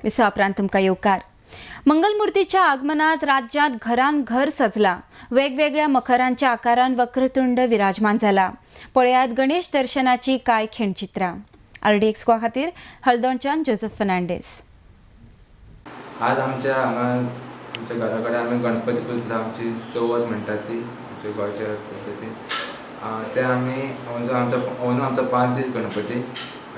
विसाप्रांत तुमकां येवकार. मंगलमूर्तीच्या आगमनात राज्यात घरान घर सजला. वेगवेगळ्या मखरांच्या आकारान वक्रतुंड विराजमान जाला. पळयात गणेश दर्शनाची कांय खिणचित्रां. RDX खातीर हळदोणच्यान जोसेफ फर्नांडीस. आज आमच्या घरा कडेन आमी गणपती पुजला. आमची चवथ म्हणटात ती आमच्या गोंयच्या पद्दतीन ते आमी अंदू आमचो 5 दीस गणपती.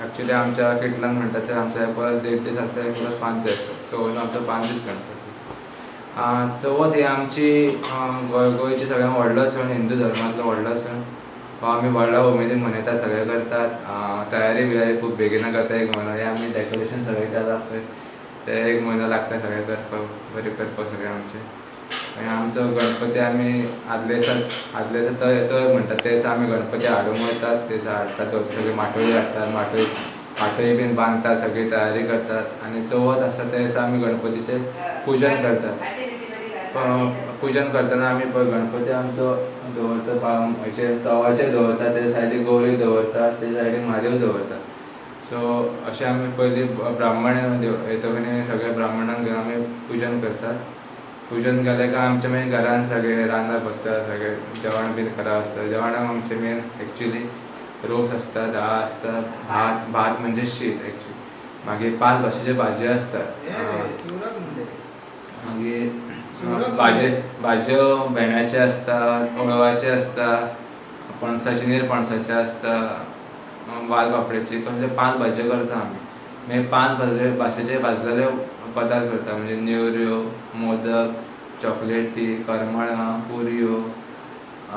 एक्चुली आमच्या किटलान म्हणटात ते आमच्या परत 1.5 दीस आसता, परत 5 दीस आसता. सो अंदू आमचो 5 दीस गणपती. चवथ ही आमची गोंयची सगळ्यांत व्हडलो सण, हिंदू धर्मांतलो व्हडलो सण. हो आमी व्हडल्या उमेदीन मनयतात, सगळे करतात. तयारी बियारी खूब बेगिना करता. 1 म्हयनो हे आमी डेकोरेशन सगळें केलां पळय ते 1 म्हयनो लागता सगळें करपाक, बरें करपाक सगळें आमचें. आनी आमचो गणपती आमी आदले दिसा तो येतो म्हणटात ते दिसा आमी गणपती हाडूंक वयतात. ते दिसा हाडटात, सगळी माटोळी हाडटात, माटोळी बीन बांदतात, सगळी तयारी करतात. आनी चवथ आसता ते दिसा आमी गणपतीचें पुजन करतात. पुजन करतना आमी पळय गणपती आमचो दवरता, अशें चवाचेर दवरता, ते सायडीक गौरी दवरता, ते सायडीक म्हादेव दवरता. सो अशें आमी पयलीं ब्राह्मण येतकीर सगळे ब्राह्मणांक घेवन आमी पुजन करतात. पुजन केलें काय आमच्या मागीर घरान सगळे रांदप बसतात, सगळे जेवण बीन करप आसता. जेवणाक आमचे मेन एक्चुली रोस आसता, दाळ आसता, भात म्हणजे शीत एक्चुली. मागीर 5 भाशेच्यो भाजयो आसतात. मागीर भाजयो भेंड्याचे आसतात, ओळवाचे आसता, पणसाची निरपणसाचे आसता, वालपापडेची. कसले 5 भाजयो करता आमी. मागीर 5 भाशेचे भाजलेले पदार्थ करता, म्हणजे नेवऱ्यो, मोदक, चॉकलेटी, करमळां, पुरयो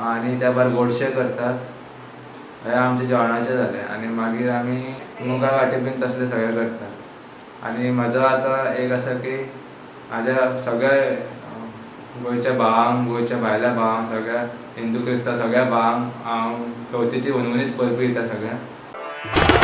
आनी त्या भायर गोडशें करतात. हे आमचे जेवणाचें जालें. आनी मागीर आमी मुगा गांठी बीन तसलें सगळें करतात. आनी म्हजो आतां एक आसा की म्हाज्या सगळ्या गोंयच्या भावांक, गोंयच्या भायल्या भावांक, सगळ्या हिंदू क्रिस्तांव सगळ्या भावांक हांव चवथीची हुनहुनीत परबी दिता सगळ्यांक.